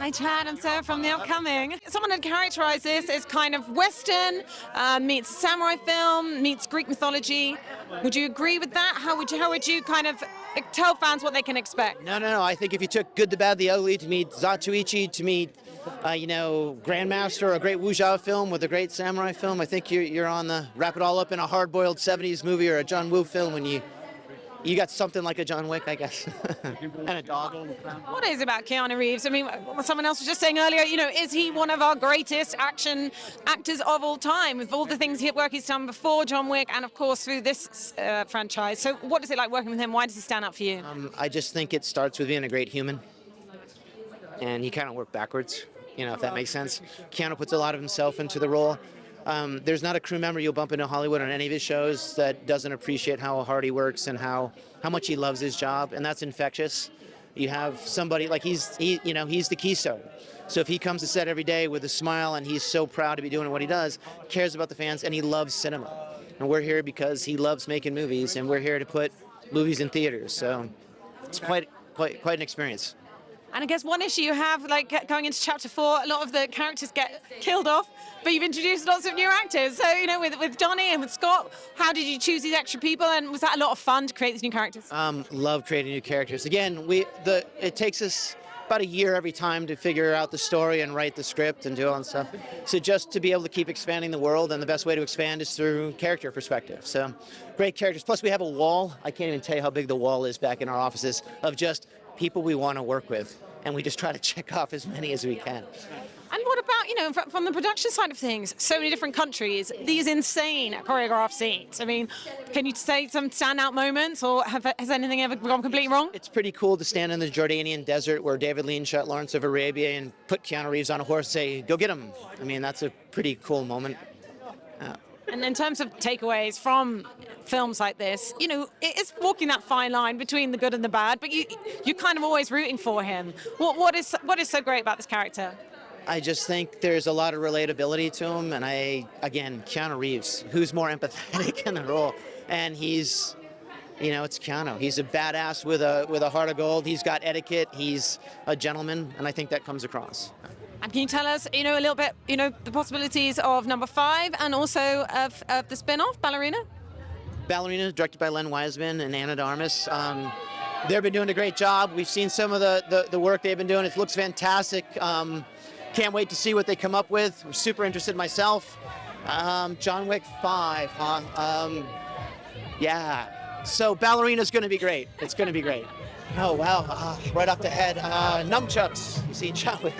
Hi, Chad. I'm Sarah from The Upcoming. Someone had characterized this as kind of Western, meets samurai film, meets Greek mythology. Would you agree with that? How would you kind of tell fans what they can expect? No. I think if you took Good, the Bad, the Ugly to meet Zatoichi, to meet, Grandmaster, a great wuxia film with a great samurai film, I think you're on the wrap it all up in a hard-boiled 70s movie or a John Woo film when you got something like a John Wick, I guess, and a dog. What is it about Keanu Reeves? I mean, someone else was just saying earlier, is he one of our greatest action actors of all time with all the things he's done before John Wick and, of course, through this franchise? So what is it like working with him? Why does he stand out for you? I just think it starts with being a great human, and you kind of work backwards, if that makes sense. Keanu puts a lot of himself into the role. There's not a crew member you'll bump into Hollywood on any of his shows that doesn't appreciate how hard he works and how much he loves his job, and that's infectious. You have somebody like he's the keystone. So if he comes to set every day with a smile and he's so proud to be doing what he does, cares about the fans, and he loves cinema. And we're here because he loves making movies, and we're here to put movies in theaters. So it's quite an experience. And I guess one issue you have, like going into chapter 4, a lot of the characters get killed off, but you've introduced lots of new actors. So, with Donnie and with Scott, how did you choose these extra people? And was that a lot of fun to create these new characters? Love creating new characters. Again, it takes us about a year every time to figure out the story and write the script and do all that stuff. So just to be able to keep expanding the world, and the best way to expand is through character perspective. So great characters. Plus we have a wall. I can't even tell you how big the wall is back in our offices of just people we want to work with. And we just try to check off as many as we can. And what about, from the production side of things, so many different countries, these insane choreographed scenes. I mean, can you say some standout moments, or has anything ever gone completely wrong? It's pretty cool to stand in the Jordanian desert where David Lean shot Lawrence of Arabia and put Keanu Reeves on a horse and say, go get him. I mean, that's a pretty cool moment. And in terms of takeaways from films like this, it is walking that fine line between the good and the bad, but you're kind of always rooting for him. What is so great about this character? I just think there's a lot of relatability to him, and again, Keanu Reeves, who's more empathetic in the role, and he's, it's Keanu. He's a badass with a heart of gold. He's got etiquette. He's a gentleman, and I think that comes across. And can you tell us, a little bit, the possibilities of number 5 and also of the spin-off, Ballerina? Ballerina, directed by Len Wiseman and Anna de Armas. They've been doing a great job. We've seen some of the work they've been doing. It looks fantastic. Can't wait to see what they come up with. I'm super interested myself. John Wick 5, huh? Yeah. So Ballerina's going to be great. It's going to be great. Oh, wow. Right off the head. Nunchucks. You see John Wick.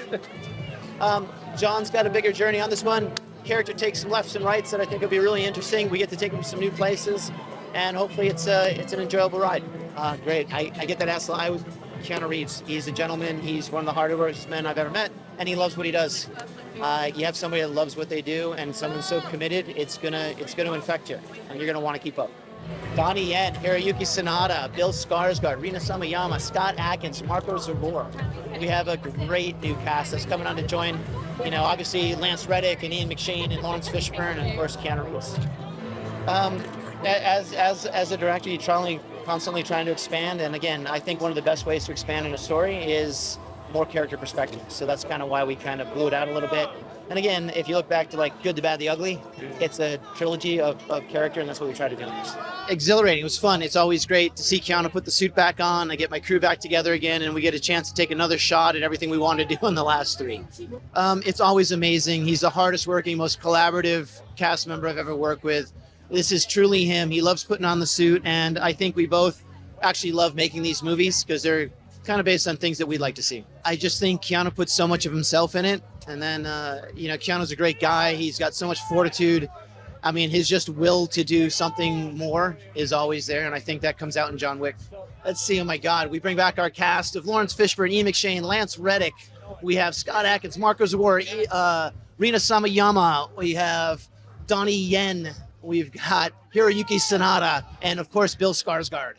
John's got a bigger journey on this one. Character takes some lefts and rights that I think will be really interesting. We get to take him to some new places, and hopefully it's an enjoyable ride. Great. I get that asked. I was Keanu Reeves. He's a gentleman. He's one of the hardest working men I've ever met, and he loves what he does. You have somebody that loves what they do, and someone so committed, it's gonna infect you, and you're gonna want to keep up. Donnie Yen, Hiroyuki Sanada, Bill Skarsgård, Rina Samayama, Scott Adkins, Marco Zabor. We have a great new cast that's coming on to join. Obviously Lance Reddick and Ian McShane and Lawrence Fishburne, and of course Keanu Reeves. As a director, you're constantly trying to expand, and again, I think one of the best ways to expand in a story is more character perspective. So that's kind of why we kind of blew it out a little bit. And again, if you look back to Good, the Bad, the Ugly, it's a trilogy of character, and that's what we try to do next. Exhilarating. It was fun. It's always great to see Keanu put the suit back on. I get my crew back together again, and we get a chance to take another shot at everything we wanted to do in the last 3. It's always amazing. He's the hardest working, most collaborative cast member I've ever worked with. This is truly him. He loves putting on the suit, and I think we both actually love making these movies because they're kind of based on things that we'd like to see. I just think Keanu puts so much of himself in it. And then, Keanu's a great guy. He's got so much fortitude. I mean, his just will to do something more is always there. And I think that comes out in John Wick. Let's see. Oh, my God. We bring back our cast of Lawrence Fishburne, Ian McShane, Lance Reddick. We have Scott Adkins, Marco Zabor, Rina Samayama. We have Donnie Yen. We've got Hiroyuki Sanada. And, of course, Bill Skarsgård.